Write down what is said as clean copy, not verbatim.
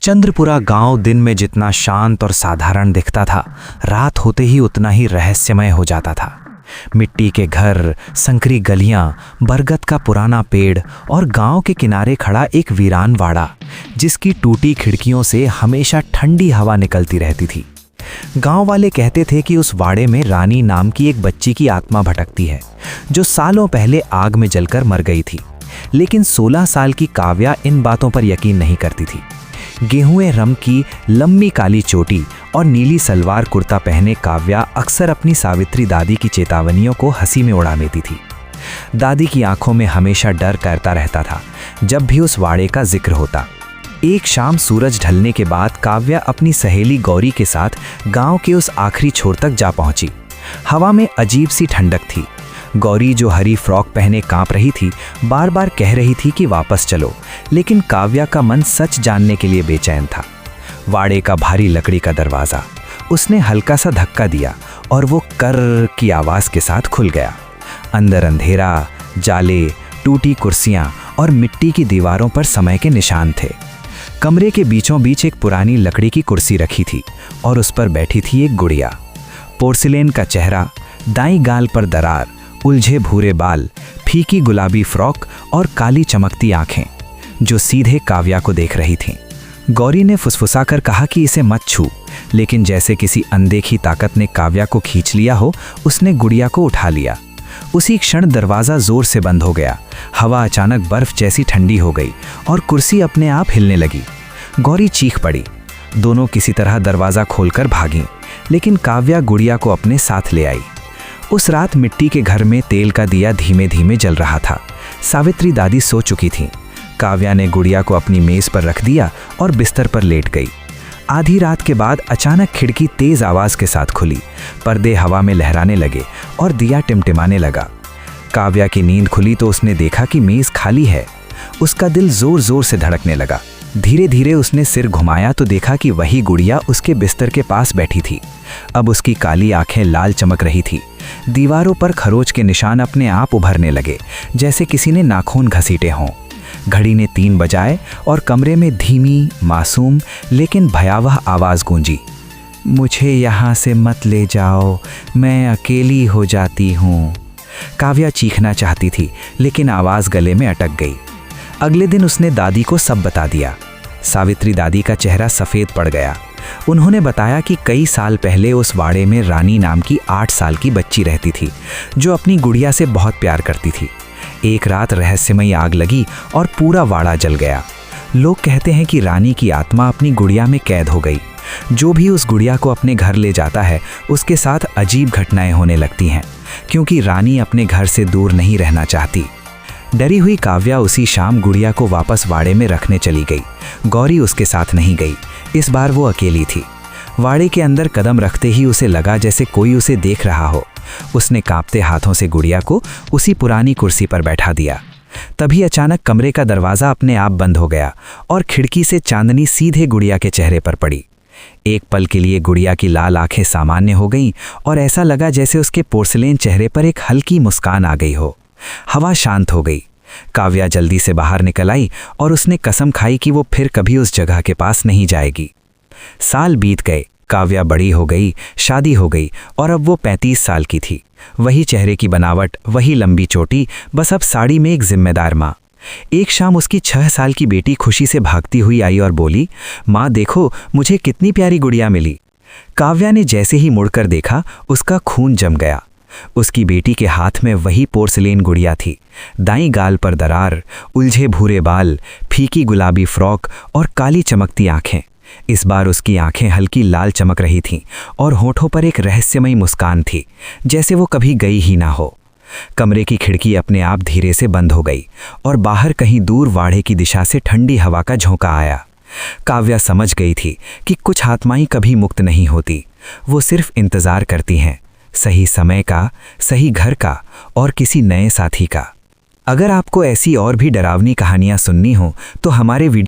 चंद्रपुरा गांव दिन में जितना शांत और साधारण दिखता था, रात होते ही उतना ही रहस्यमय हो जाता था। मिट्टी के घर, संकरी गलियां, बरगद का पुराना पेड़ और गांव के किनारे खड़ा एक वीरान वाड़ा, जिसकी टूटी खिड़कियों से हमेशा ठंडी हवा निकलती रहती थी। गांव वाले कहते थे कि उस वाड़े में रानी नाम की एक बच्ची की आत्मा भटकती है, जो सालों पहले आग में जलकर मर गई थी। लेकिन 16 साल की काव्या इन बातों पर यकीन नहीं करती थी। गेहूं रंग की लंबी काली चोटी और नीली सलवार कुर्ता पहने काव्या अक्सर अपनी सावित्री दादी की चेतावनियों को हंसी में उड़ा लेती थी। दादी की आंखों में हमेशा डर करता रहता था जब भी उस वाड़े का जिक्र होता। एक शाम सूरज ढलने के बाद काव्या अपनी सहेली गौरी के साथ गांव के उस आखिरी छोर तक जा पहुंची। हवा में अजीब सी ठंडक थी। गौरी, जो हरी फ्रॉक पहने कांप रही थी, बार बार कह रही थी कि वापस चलो, लेकिन काव्या का मन सच जानने के लिए बेचैन था। वाड़े का भारी लकड़ी का दरवाज़ा उसने हल्का सा धक्का दिया और वो कर की आवाज़ के साथ खुल गया। अंदर अंधेरा, जाले, टूटी कुर्सियां और मिट्टी की दीवारों पर समय के निशान थे। कमरे के बीचों बीच एक पुरानी लकड़ी की कुर्सी रखी थी और उस पर बैठी थी एक गुड़िया। पोर्सिलेन का चेहरा, दाईं गाल पर दरार, उलझे भूरे बाल, फीकी गुलाबी फ्रॉक और काली चमकती आंखें, जो सीधे काव्या को देख रही थीं। गौरी ने फुसफुसाकर कहा कि इसे मत छू, लेकिन जैसे किसी अनदेखी ताकत ने काव्या को खींच लिया हो, उसने गुड़िया को उठा लिया। उसी क्षण दरवाज़ा जोर से बंद हो गया। हवा अचानक बर्फ जैसी ठंडी हो गई और कुर्सी अपने आप हिलने लगी। गौरी चीख पड़ी। दोनों किसी तरह दरवाज़ा खोलकर भागीं, लेकिन काव्या गुड़िया को अपने साथ ले आई। उस रात मिट्टी के घर में तेल का दिया धीमे धीमे जल रहा था। सावित्री दादी सो चुकी थीं। काव्या ने गुड़िया को अपनी मेज़ पर रख दिया और बिस्तर पर लेट गई। आधी रात के बाद अचानक खिड़की तेज आवाज़ के साथ खुली। पर्दे हवा में लहराने लगे और दिया टिमटिमाने लगा। काव्या की नींद खुली तो उसने देखा कि मेज़ खाली है। उसका दिल जोर जोर से धड़कने लगा। धीरे धीरे उसने सिर घुमाया तो देखा कि वही गुड़िया उसके बिस्तर के पास बैठी थी। अब उसकी काली आंखें लाल चमक रही थी। दीवारों पर खरोच के निशान अपने आप उभरने लगे, जैसे किसी ने नाखून घसीटे हों। घड़ी ने 3 बजाए और कमरे में धीमी, मासूम लेकिन भयावह आवाज़ गूंजी। मुझे यहाँ से मत ले जाओ, मैं अकेली हो जाती हूँ। काव्या चीखना चाहती थी, लेकिन आवाज़ गले में अटक गई। अगले दिन उसने दादी को सब बता दिया। सावित्री दादी का चेहरा सफ़ेद पड़ गया। उन्होंने बताया कि कई साल पहले उस वाड़े में रानी नाम की 8 साल की बच्ची रहती थी, जो अपनी गुड़िया से बहुत प्यार करती थी। एक रात रहस्यमयी आग लगी और पूरा वाड़ा जल गया। लोग कहते हैं कि रानी की आत्मा अपनी गुड़िया में कैद हो गई। जो भी उस गुड़िया को अपने घर ले जाता है, उसके साथ अजीब घटनाएं होने लगती हैं, क्योंकि रानी अपने घर से दूर नहीं रहना चाहती। डरी हुई काव्या उसी शाम गुड़िया को वापस वाड़े में रखने चली गई। गौरी उसके साथ नहीं गई। इस बार वो अकेली थी। वाड़े के अंदर कदम रखते ही उसे लगा जैसे कोई उसे देख रहा हो। उसने कांपते हाथों से गुड़िया को उसी पुरानी कुर्सी पर बैठा दिया। तभी अचानक कमरे का दरवाज़ा अपने आप बंद हो गया और खिड़की से चांदनी सीधे गुड़िया के चेहरे पर पड़ी। एक पल के लिए गुड़िया की लाल आंखें सामान्य हो गईं और ऐसा लगा जैसे उसके पोर्सिलेन चेहरे पर एक हल्की मुस्कान आ गई हो। हवा शांत हो गई। काव्या जल्दी से बाहर निकल आई और उसने कसम खाई कि वो फिर कभी उस जगह के पास नहीं जाएगी। साल बीत गए। काव्या बड़ी हो गई, शादी हो गई और अब वो 35 साल की थी। वही चेहरे की बनावट, वही लंबी चोटी, बस अब साड़ी में एक जिम्मेदार माँ। एक शाम उसकी 6 साल की बेटी खुशी से भागती हुई आई और बोली, माँ देखो, मुझे कितनी प्यारी गुड़िया मिली। काव्या ने जैसे ही मुड़कर देखा, उसका खून जम गया। उसकी बेटी के हाथ में वही पोर्सिलेन गुड़िया थी। दाईं गाल पर दरार, उलझे भूरे बाल, फीकी गुलाबी फ्रॉक और काली चमकती आंखें। इस बार उसकी आंखें हल्की लाल चमक रही थीं और होठों पर एक रहस्यमयी मुस्कान थी, जैसे वो कभी गई ही ना हो। कमरे की खिड़की अपने आप धीरे से बंद हो गई और बाहर कहीं दूर वाड़े की दिशा से ठंडी हवा का झोंका आया। काव्या समझ गई थी कि कुछ आत्माएं कभी मुक्त नहीं होती। वो सिर्फ इंतज़ार करती हैं, सही समय का, सही घर का और किसी नए साथी का। अगर आपको ऐसी और भी डरावनी कहानियाँ सुननी हो तो हमारे वीडियो